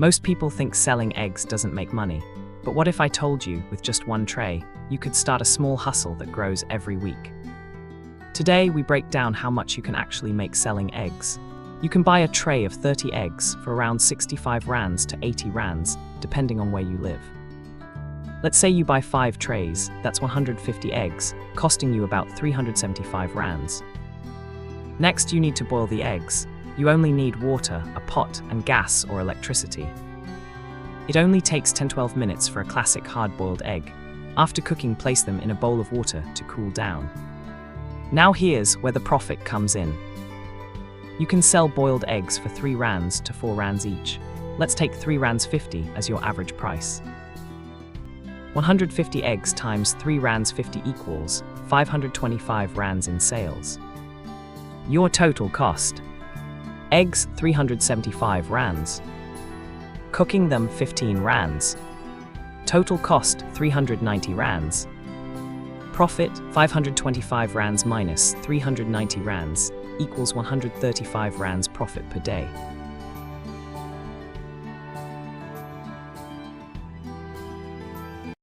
Most people think selling eggs doesn't make money. But what if I told you, with just one tray, you could start a small hustle that grows every week? Today, we break down how much you can actually make selling eggs. You can buy a tray of 30 eggs for around 65 rands to 80 rands, depending on where you live. Let's say you buy 5 trays, that's 150 eggs, costing you about 375 rands. Next, you need to boil the eggs. You only need water, a pot, and gas or electricity. It only takes 10-12 minutes for a classic hard-boiled egg. After cooking, place them in a bowl of water to cool down. Now here's where the profit comes in. You can sell boiled eggs for 3 rands to 4 rands each. Let's take 3 rands 50 as your average price. 150 eggs times 3 rands 50 equals 525 rands in sales. Your total cost: eggs 375 rands. Cooking them 15 rands. Total cost 390 rands. Profit 525 rands minus 390 rands equals 135 rands profit per day.